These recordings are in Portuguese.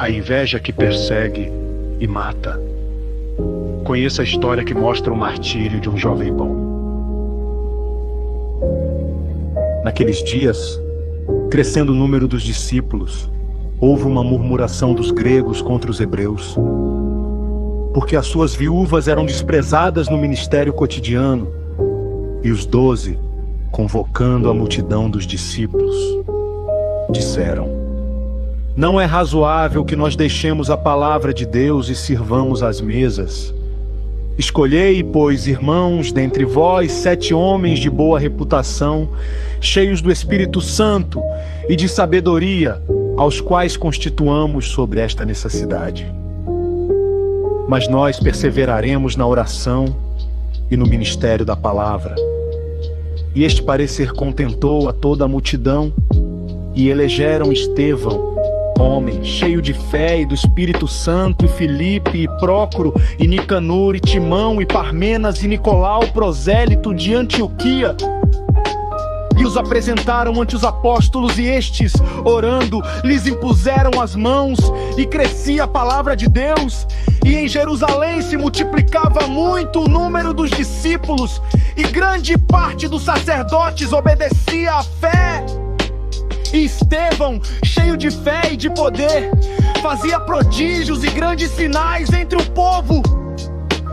A inveja que persegue e mata. Conheça a história que mostra o martírio de um jovem bom. Naqueles dias, crescendo o número dos discípulos, houve uma murmuração dos gregos contra os hebreus, porque as suas viúvas eram desprezadas no ministério cotidiano, e os 12, convocando a multidão dos discípulos, disseram: não é razoável que nós deixemos a palavra de Deus e sirvamos às mesas. Escolhei, pois, irmãos, dentre vós 7 homens de boa reputação, cheios do Espírito Santo e de sabedoria, aos quais constituamos sobre esta necessidade. Mas nós perseveraremos na oração e no ministério da palavra. E este parecer contentou a toda a multidão, e elegeram Estevão, homem cheio de fé e do Espírito Santo, e Filipe, e Prócoro, e Nicanor, e Timão, e Parmenas, e Nicolau, prosélito de Antioquia. E os apresentaram ante os apóstolos, e estes, orando, lhes impuseram as mãos, e crescia a palavra de Deus. E em Jerusalém se multiplicava muito o número dos discípulos, e grande parte dos sacerdotes obedecia à fé. E Estevão, cheio de fé e de poder, fazia prodígios e grandes sinais entre o povo.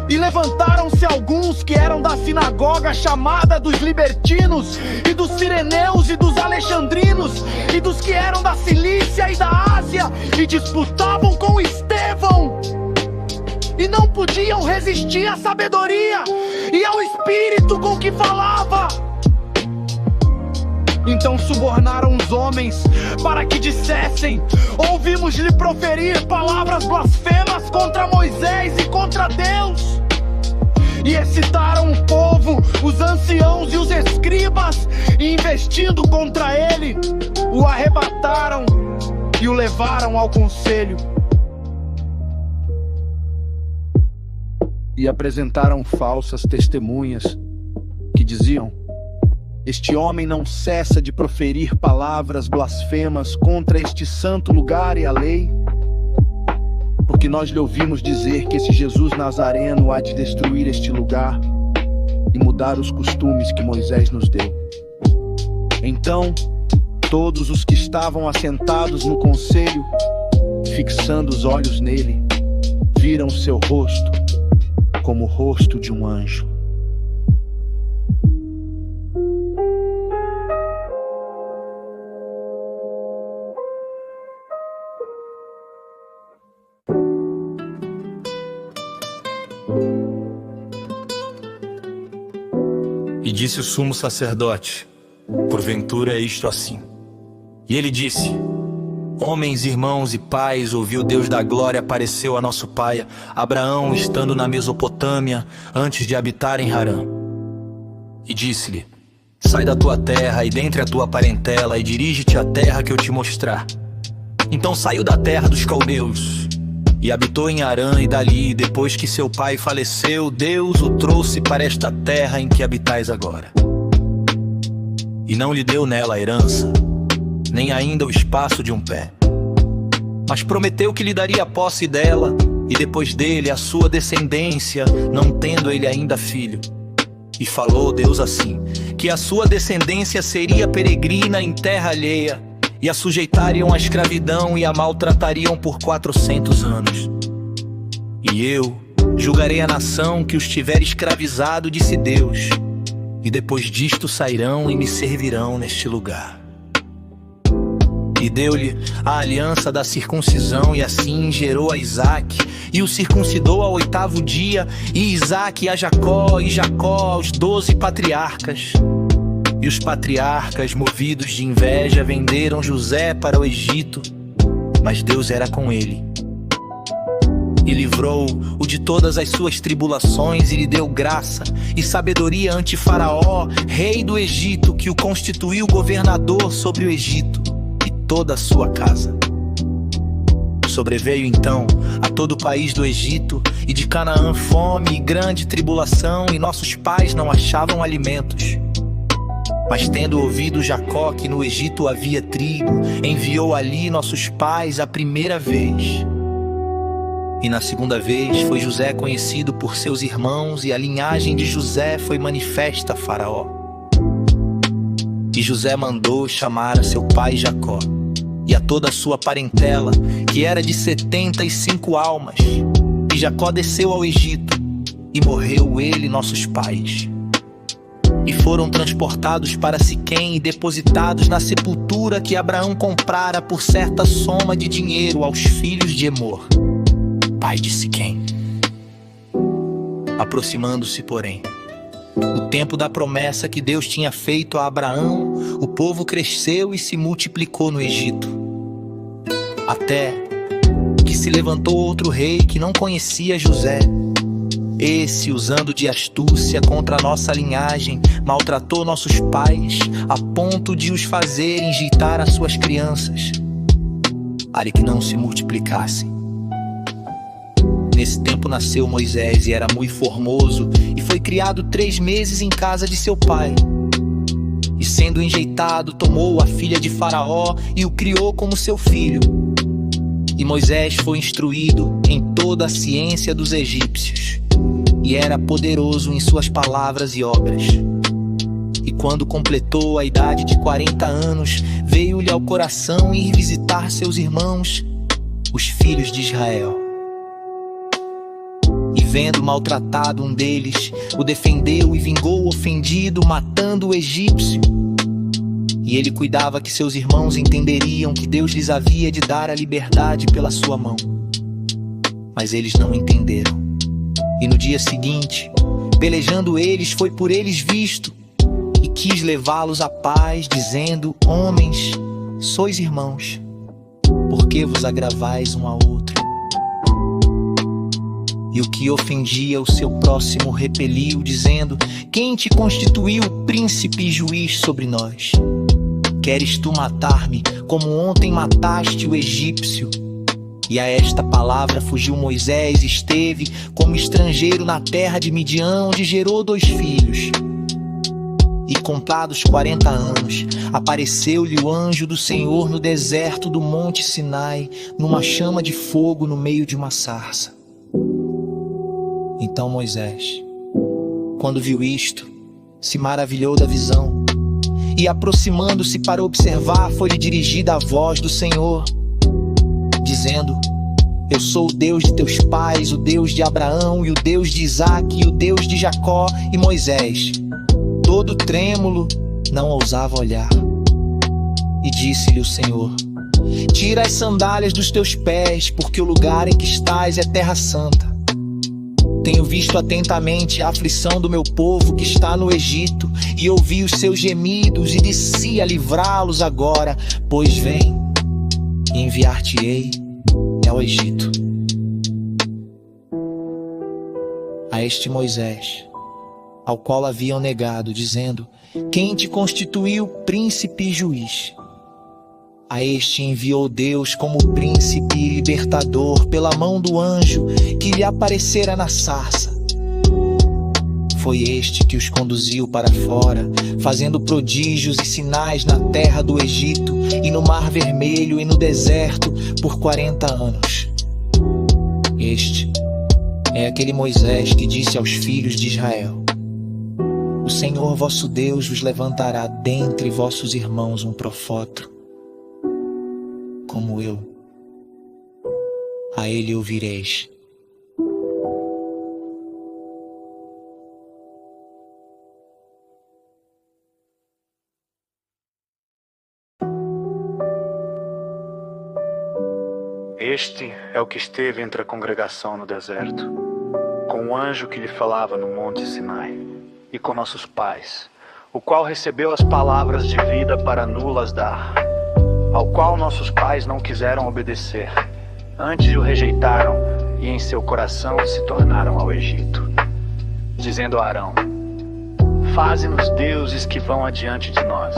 E levantaram-se alguns que eram da sinagoga chamada dos libertinos, e dos sireneus e dos alexandrinos, e dos que eram da Cilícia e da Ásia, e disputavam com Estevão. E não podiam resistir à sabedoria e ao espírito com que falava. Então subornaram os homens para que dissessem: ouvimos-lhe proferir palavras blasfemas contra Moisés e contra Deus. E excitaram o povo, os anciãos e os escribas, e investindo contra ele, o arrebataram e o levaram ao conselho. E apresentaram falsas testemunhas que diziam: este homem não cessa de proferir palavras blasfemas contra este santo lugar e a lei, porque nós lhe ouvimos dizer que esse Jesus Nazareno há de destruir este lugar e mudar os costumes que Moisés nos deu. Então, todos os que estavam assentados no conselho, fixando os olhos nele, viram seu rosto como o rosto de um anjo. E disse o sumo sacerdote: porventura é isto assim? E ele disse: homens, irmãos e pais, ouviu Deus da glória, apareceu a nosso pai Abraão, estando na Mesopotâmia, antes de habitar em Harã. E disse-lhe: sai da tua terra e dentre a tua parentela, e dirige-te à terra que eu te mostrar. Então saiu da terra dos caldeus e habitou em Harã, e dali, depois que seu pai faleceu, Deus o trouxe para esta terra em que habitais agora. E não lhe deu nela a herança, nem ainda o espaço de um pé, mas prometeu que lhe daria a posse dela, e depois dele a sua descendência, não tendo ele ainda filho. E falou Deus assim, que a sua descendência seria peregrina em terra alheia, e a sujeitariam à escravidão e a maltratariam por 400 anos. E eu julgarei a nação que os tiver escravizado, disse Deus, e depois disto sairão e me servirão neste lugar. E deu-lhe a aliança da circuncisão, e assim gerou a Isaque, e o circuncidou ao 8º dia, e Isaque a Jacó, e Jacó aos 12 patriarcas. E os patriarcas, movidos de inveja, venderam José para o Egito, mas Deus era com ele. E livrou-o de todas as suas tribulações, e lhe deu graça e sabedoria ante Faraó, rei do Egito, que o constituiu governador sobre o Egito e toda a sua casa. Sobreveio então a todo o país do Egito e de Canaã fome e grande tribulação, e nossos pais não achavam alimentos. Mas tendo ouvido Jacó que no Egito havia trigo, enviou ali nossos pais a primeira vez. E na segunda vez foi José conhecido por seus irmãos, e a linhagem de José foi manifesta a Faraó. E José mandou chamar a seu pai Jacó, e a toda a sua parentela, que era de 75 almas. E Jacó desceu ao Egito, e morreu ele e nossos pais. E foram transportados para Siquém e depositados na sepultura que Abraão comprara por certa soma de dinheiro aos filhos de Emor, pai de Siquém. Aproximando-se, porém, o tempo da promessa que Deus tinha feito a Abraão, o povo cresceu e se multiplicou no Egito. Até que se levantou outro rei que não conhecia José. Esse, usando de astúcia contra a nossa linhagem, maltratou nossos pais, a ponto de os fazer enjeitar as suas crianças, para que não se multiplicassem. Nesse tempo nasceu Moisés, e era muito formoso, e foi criado 3 meses em casa de seu pai. E sendo enjeitado, tomou a filha de Faraó e o criou como seu filho. E Moisés foi instruído em toda a ciência dos egípcios, e era poderoso em suas palavras e obras. E quando completou a idade de 40 anos, veio-lhe ao coração ir visitar seus irmãos, os filhos de Israel. E vendo maltratado um deles, o defendeu e vingou o ofendido, matando o egípcio. E ele cuidava que seus irmãos entenderiam que Deus lhes havia de dar a liberdade pela sua mão. Mas eles não entenderam. E no dia seguinte, pelejando eles, foi por eles visto, e quis levá-los à paz, dizendo: homens, sois irmãos, por que vos agravais um ao outro? E o que ofendia o seu próximo repeliu, dizendo: quem te constituiu príncipe e juiz sobre nós? Queres tu matar-me, como ontem mataste o egípcio? E a esta palavra fugiu Moisés, e esteve como estrangeiro na terra de Midian, onde gerou 2 filhos. E contados 40 anos, apareceu-lhe o anjo do Senhor no deserto do monte Sinai, numa chama de fogo no meio de uma sarça. Então Moisés, quando viu isto, se maravilhou da visão, e aproximando-se para observar, foi-lhe dirigida a voz do Senhor, dizendo: eu sou o Deus de teus pais, o Deus de Abraão, e o Deus de Isaque, e o Deus de Jacó. E Moisés, todo trêmulo, não ousava olhar. E disse-lhe o Senhor: tira as sandálias dos teus pés, porque o lugar em que estás é terra santa. Tenho visto atentamente a aflição do meu povo que está no Egito, e ouvi os seus gemidos, e desci a livrá-los agora. Pois vem, e enviar-te-ei ao Egito. A este Moisés, ao qual haviam negado, dizendo: quem te constituiu príncipe e juiz? A este enviou Deus como príncipe e libertador pela mão do anjo que lhe aparecera na sarça. Foi este que os conduziu para fora, fazendo prodígios e sinais na terra do Egito, e no Mar Vermelho e no deserto, por 40 anos. Este é aquele Moisés que disse aos filhos de Israel: o Senhor vosso Deus vos levantará dentre vossos irmãos um profeta, como eu. A ele ouvireis. Este é o que esteve entre a congregação no deserto, com o anjo que lhe falava no monte Sinai, e com nossos pais, o qual recebeu as palavras de vida para nulas dar, ao qual nossos pais não quiseram obedecer, antes o rejeitaram, e em seu coração se tornaram ao Egito, dizendo a Arão: faze-nos deuses que vão adiante de nós,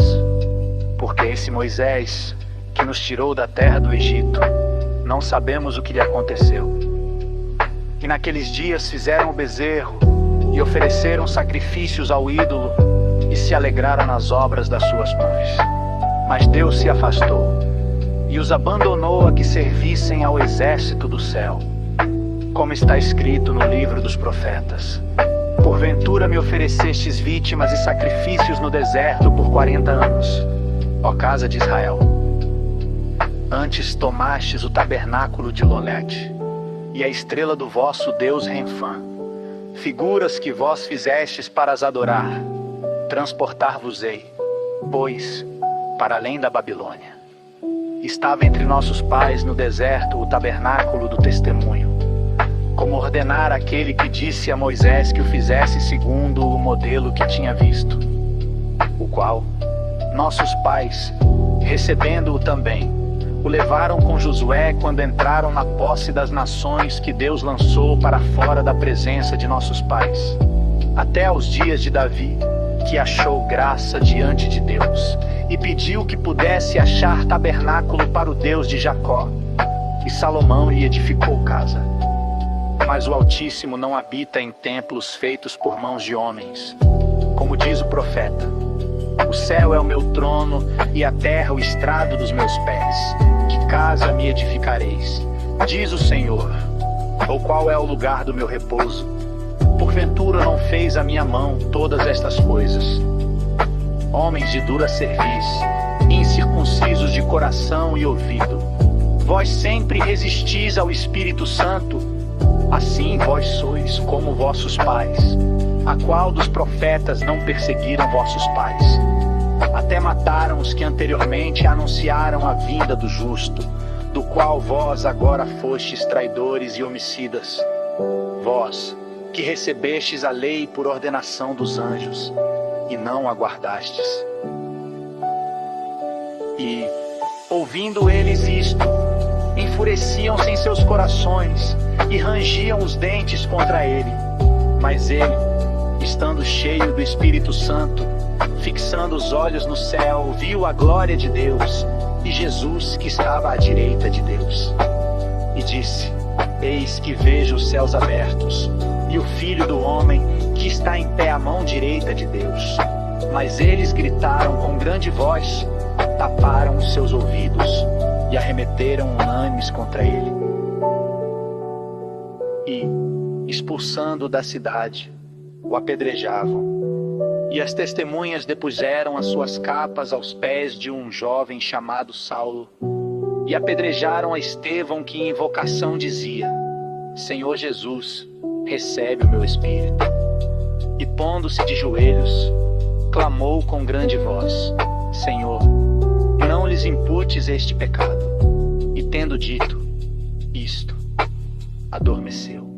porque esse Moisés, que nos tirou da terra do Egito, não sabemos o que lhe aconteceu. E naqueles dias fizeram o bezerro, e ofereceram sacrifícios ao ídolo, e se alegraram nas obras das suas mãos. Mas Deus se afastou e os abandonou a que servissem ao exército do céu, como está escrito no livro dos profetas. Porventura me oferecestes vítimas e sacrifícios no deserto por 40 anos, ó casa de Israel. Antes tomastes o tabernáculo de Lolete e a estrela do vosso Deus Renfã, figuras que vós fizestes para as adorar. Transportar-vos-ei, pois, para além da Babilônia. Estava entre nossos pais no deserto o tabernáculo do testemunho, como ordenara aquele que disse a Moisés que o fizesse segundo o modelo que tinha visto, o qual nossos pais, recebendo-o também, o levaram com Josué quando entraram na posse das nações que Deus lançou para fora da presença de nossos pais, até aos dias de Davi, que achou graça diante de Deus, e pediu que pudesse achar tabernáculo para o Deus de Jacó. E Salomão lhe edificou casa. Mas o Altíssimo não habita em templos feitos por mãos de homens. Como diz o profeta: o céu é o meu trono e a terra o estrado dos meus pés. Que casa me edificareis? Diz o Senhor. Ou qual é o lugar do meu repouso? Porventura não fez a minha mão todas estas coisas? Homens de dura cerviz, incircuncisos de coração e ouvido, vós sempre resistis ao Espírito Santo. Assim vós sois como vossos pais. A qual dos profetas não perseguiram vossos pais? Até mataram os que anteriormente anunciaram a vinda do justo, do qual vós agora fostes traidores e homicidas. Vós, que recebestes a lei por ordenação dos anjos, e não a guardastes. E, ouvindo eles isto, enfureciam-se em seus corações, e rangiam os dentes contra ele. Mas ele, estando cheio do Espírito Santo, fixando os olhos no céu, viu a glória de Deus, e Jesus que estava à direita de Deus. E disse: Eis que vejo os céus abertos, e o Filho do Homem que está em pé à mão direita de Deus. Mas eles gritaram com grande voz, taparam os seus ouvidos e arremeteram unânimes contra ele. E, expulsando da cidade, o apedrejavam. E as testemunhas depuseram as suas capas aos pés de um jovem chamado Saulo, e apedrejaram a Estevão, que em invocação dizia: Senhor Jesus, recebe o meu espírito. E pondo-se de joelhos, clamou com grande voz: Senhor, não lhes imputes este pecado. E tendo dito isto, adormeceu.